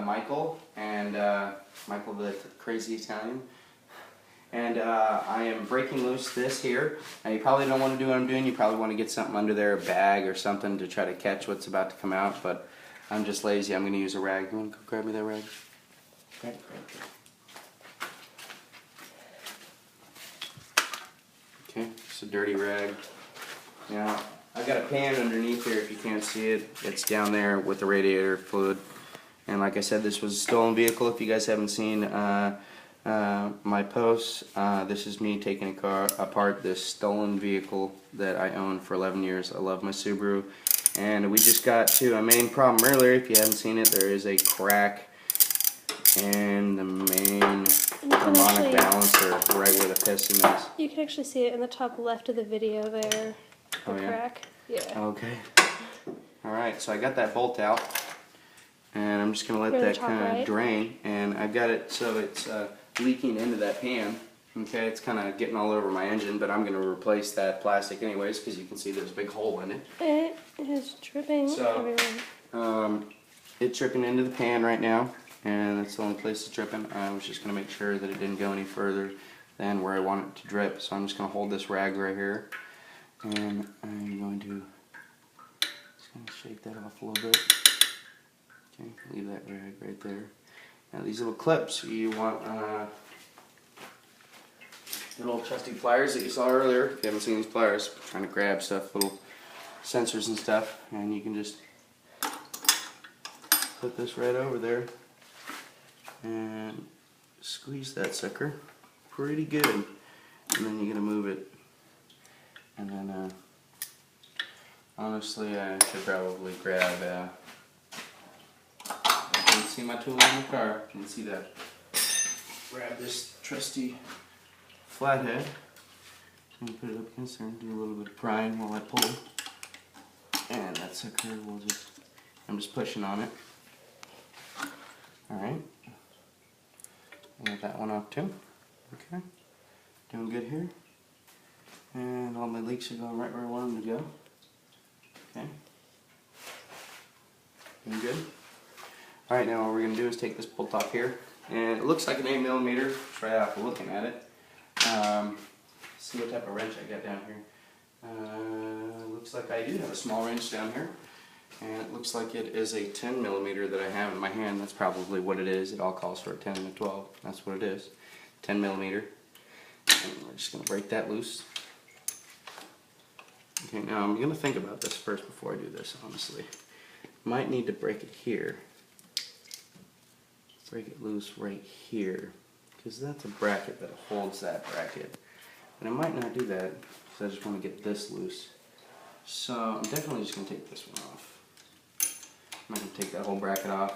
Michael, and Michael the crazy Italian. And I am breaking loose this here. Now you probably don't want to do what I'm doing. You probably want to get something under there, a bag or something, to try to catch what's about to come out. But I'm just lazy. I'm going to use a rag. You want to go grab me that rag? Grab it. Okay, it's a dirty rag. Now I've got a pan underneath here. If you can't see it, it's down there with the radiator fluid. And like I said, this was a stolen vehicle. If you guys haven't seen my posts, this is me taking apart this stolen vehicle that I owned for 11 years. I love my Subaru. And we just got to a main problem earlier. If you haven't seen it, there is a crack in the main harmonic balancer right where the piston is. You can actually see it in the top left of the video there, the crack. Yeah. Okay. Alright, so I got that bolt out. And I'm just going to let that kind of drain. And I've got it so it's leaking into that pan. Okay, it's kind of getting all over my engine, but I'm going to replace that plastic anyways because you can see there's a big hole in it. It is dripping everywhere. It's dripping into the pan right now, and that's the only place it's dripping. I was just going to make sure that it didn't go any further than where I want it to drip. So I'm just going to hold this rag right here, and I'm going to shake that off a little bit. Okay, leave that rag right there. Now these little clips, you want the little trusty pliers that you saw earlier. If you haven't seen these pliers, I'm trying to grab stuff, little sensors and stuff, and you can just put this right over there and squeeze that sucker pretty good. And then you're gonna move it. And then honestly, I should probably grab you can see my tool in the car. You can see that. Grab this trusty flathead and put it up against there and do a little bit of prying while I pull. And that sucker will just, I'm just pushing on it. Alright. Get that one off too. Okay. Doing good here. And all my leaks are going right where I want them to go. Okay. Doing good. Alright, now what we're going to do is take this bolt off here, and it looks like an 8mm, just right after looking at it. See what type of wrench I got down here. Looks like I do have a small wrench down here, and it looks like it is a 10mm that I have in my hand. That's probably what it is. It all calls for a 10 and a 12. That's what it is. 10mm. And we're just going to break that loose. Okay, now I'm going to think about this first before I do this, honestly. Might need to break it here. Break it loose right here, because that's a bracket that holds that bracket. And I might not do that, because I just want to get this loose. So I'm definitely just going to take this one off. I'm not going to take that whole bracket off.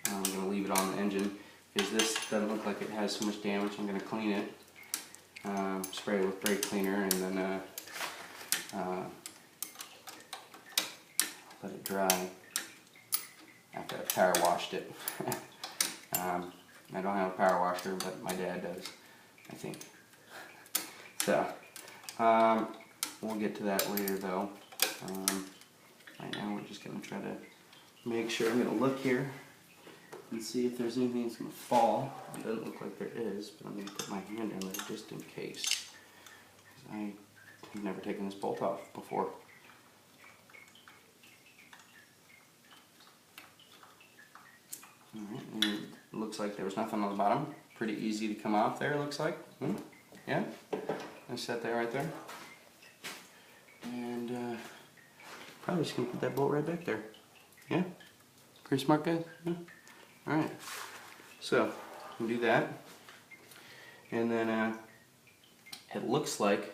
I'm going to leave it on the engine, because this doesn't look like it has so much damage. I'm going to clean it, spray it with brake cleaner, and then let it dry after I've power washed it. I don't have a power washer, but my dad does, I think. So, we'll get to that later though. Right now we're just going to try to make sure. I'm going to look here and see if there's anything that's going to fall. It doesn't look like there is, but I'm going to put my hand in there just in case. I've never taken this bolt off before. Alright, and it looks like there was nothing on the bottom. Pretty easy to come off there, looks like. Yeah? I set that right there. And probably just going to put that bolt right back there. Yeah? Pretty smart, guys? Yeah? Alright. So, we can do that. And then it looks like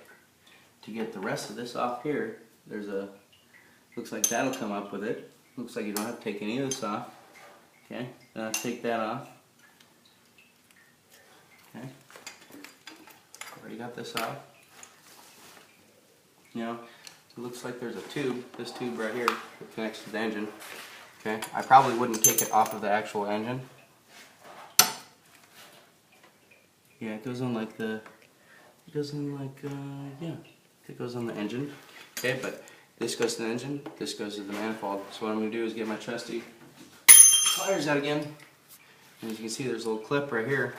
to get the rest of this off here, there's a, looks like that'll come up with it. Looks like you don't have to take any of this off. Okay, take that off. Okay, already got this off. You know, it looks like there's a tube, this tube right here that connects to the engine. Okay, I probably wouldn't take it off of the actual engine. Yeah, it goes on like the, it goes on like, yeah, it goes on the engine. Okay, but this goes to the engine, this goes to the manifold. So what I'm going to do is get my trusty pliers out again, And as you can see, there's a little clip right here.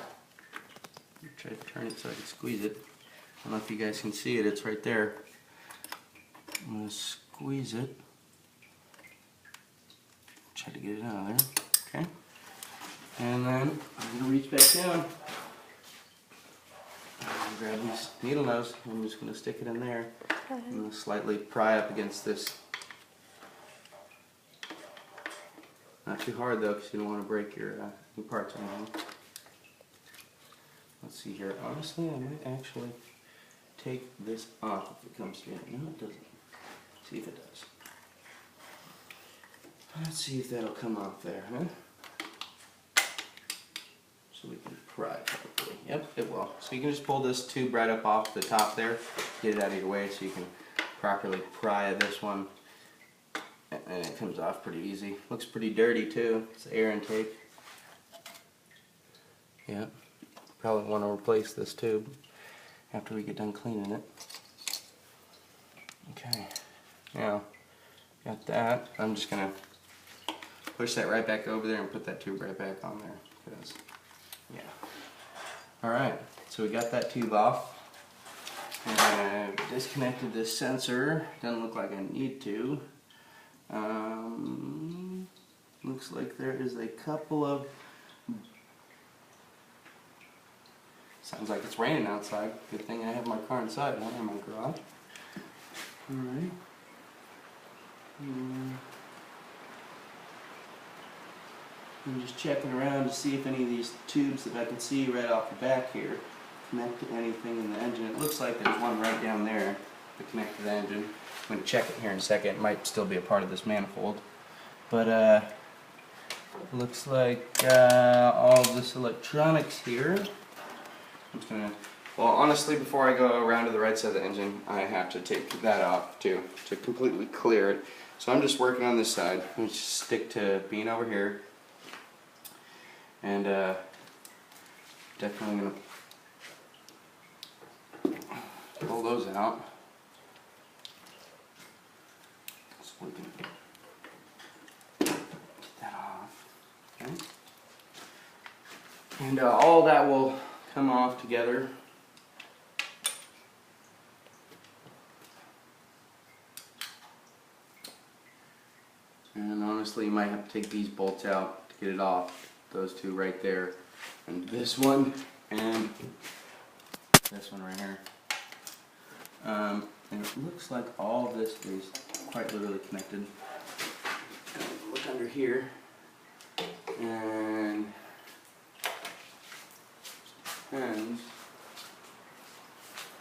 Try to turn it so I can squeeze it. I don't know if you guys can see it, it's right there. I'm going to squeeze it. Try to get it out of there. Okay. And then I'm going to reach back down. And grab these needle nose. I'm just going to stick it in there. I'm going to slightly pry up against this. Not too hard though, because you don't want to break your parts on them. Let's see here. Honestly, I might actually take this off if it comes to it. No, it doesn't. See if it does. Let's see if that'll come off there, huh? So we can pry probably. Yep, it will. So you can just pull this tube right up off the top there, get it out of your way so you can properly pry this one. And it comes off pretty easy. Looks pretty dirty too. It's air intake. Yeah. Probably want to replace this tube after we get done cleaning it. Okay. Now, got that. I'm just going to push that right back over there and put that tube right back on there. Because, yeah. Alright, so we got that tube off. And I've disconnected this sensor. Doesn't look like I need to. Looks like there is a couple of... Sounds like it's raining outside. Good thing I have my car inside, not in my garage. Alright. I'm just checking around to see if any of these tubes that I can see right off the back here connect to anything in the engine. It looks like there's one right down there that connects to the engine. I'm going to check it here in a second. It might still be a part of this manifold. But looks like all of this electronics here. I'm just gonna, well, honestly, before I go around to the right side of the engine, I have to take that off too, to completely clear it. So I'm just working on this side. I'm just stick to being over here. And definitely gonna pull those out. So we can get that off. Okay. And all that will come off together. And honestly, you might have to take these bolts out to get it off. Those two right there, and this one, and this one right here. And it looks like all of this is quite literally connected. Look under here, and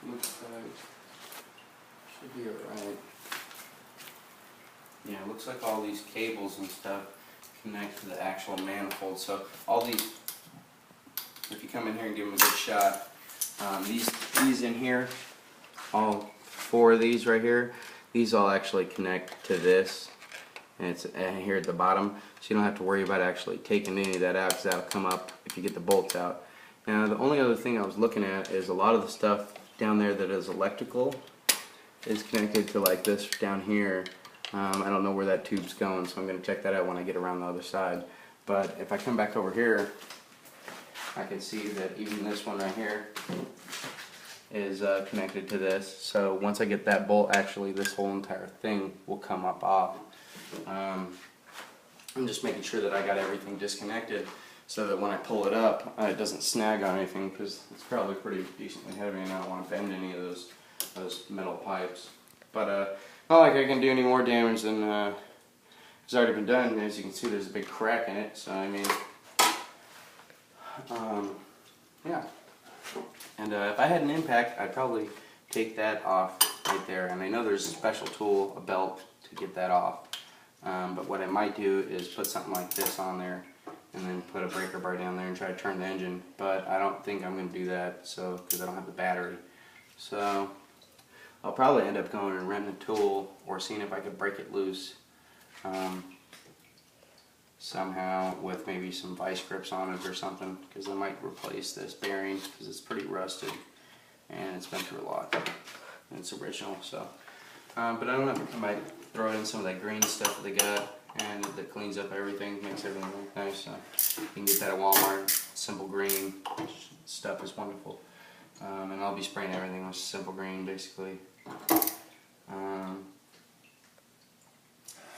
looks like should be alright. Yeah, it looks like all these cables and stuff connect to the actual manifold. So all these, if you come in here and give them a good shot, these in here, all four of these right here, these all actually connect to this, and it's here at the bottom, so you don't have to worry about actually taking any of that out, because that'll come up if you get the bolts out. Now the only other thing I was looking at is a lot of the stuff down there that is electrical is connected to like this down here. I don't know where that tube's going, so I'm going to check that out when I get around the other side. But if I come back over here, I can see that even this one right here is connected to this. So once I get that bolt, actually this whole entire thing will come up off. I'm just making sure that I got everything disconnected so that when I pull it up, it doesn't snag on anything, because it's probably pretty decently heavy and I don't want to bend any of those metal pipes. But not like I can do any more damage than has already been done. As you can see, there's a big crack in it, so I mean, yeah. And if I had an impact, I'd probably take that off right there. And I know there's a special tool, a belt, to get that off. But what I might do is put something like this on there and then put a breaker bar down there and try to turn the engine. But I don't think I'm going to do that, so because I don't have the battery. So I'll probably end up going and renting a tool or seeing if I could break it loose somehow with maybe some vice grips on it or something, because I might replace this bearing because it's pretty rusted and it's been through a lot and it's original. So but I don't know if I might throw in some of that green stuff that they got and that cleans up everything, makes everything look nice. So you can get that at Walmart. Simple green stuff is wonderful. And I'll be spraying everything with simple green basically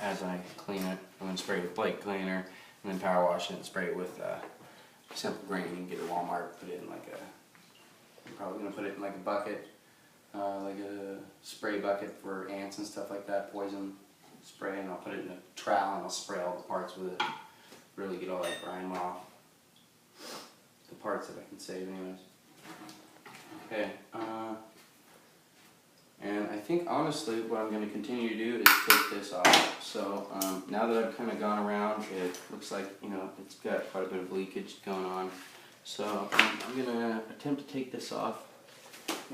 as I clean it. I'm going to spray it with light cleaner and then power wash it and spray it with simple green. You can get it at Walmart, put it in like I'm probably going to put it in like a bucket, like a spray bucket for ants and stuff like that, poison spray, and I'll put it in a trowel and I'll spray all the parts with it. Really get all that grime off. The parts that I can save anyways. Okay, and I think honestly what I'm going to continue to do is take this off. So now that I've kind of gone around, it looks like, you know, it's got quite a bit of leakage going on. So I'm going to attempt to take this off,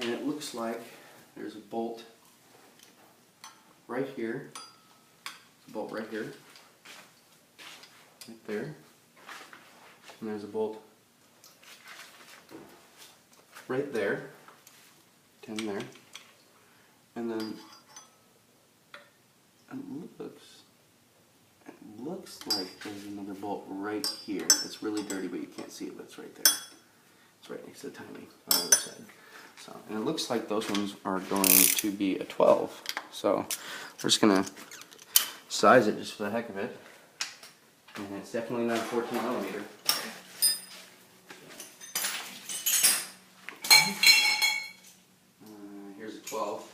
and it looks like there's a bolt right here, a bolt right here, right there, and there's a bolt right there, 10 there, and then it looks like there's another bolt right here. It's really dirty, but you can't see it, but it's right there. It's right next to the timing on the other side. So, and it looks like those ones are going to be a 12. So we're just gonna size it just for the heck of it, and it's definitely not a 14 millimeter. Here's a 12,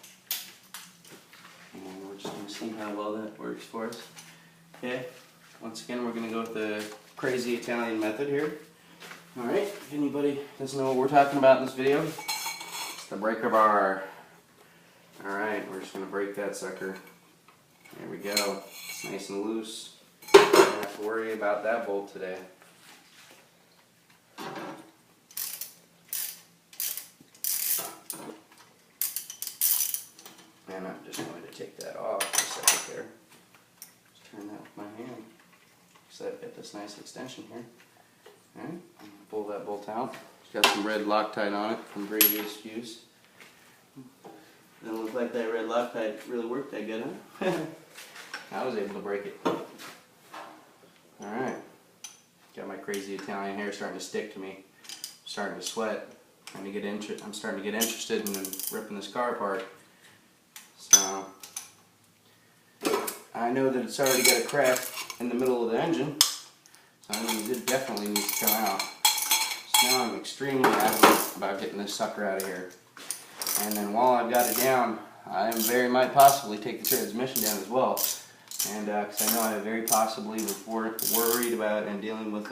and we're just going to see how well that works for us. Okay, once again we're going to go with the crazy Italian method here. Alright, if anybody doesn't know what we're talking about in this video, it's the breaker bar. Alright, we're just going to break that sucker. There we go. It's nice and loose. Don't have to worry about that bolt today. And I'm just going to take that off for a second there. Just turn that with my hand. So I've got this nice extension here. Alright, pull that bolt out. It's got some red Loctite on it from previous use. Doesn't look like that red Loctite really worked that good, huh? I was able to break it. Alright, got my crazy Italian hair starting to stick to me. Starting to sweat. I'm starting to get interested in ripping this car apart. So I know that it's already got a crack in the middle of the engine, so that means it definitely needs to come out. So now I'm extremely adamant about getting this sucker out of here. And then while I've got it down, I very might possibly take the transmission down as well. And because I know I very possibly was worried about and dealing with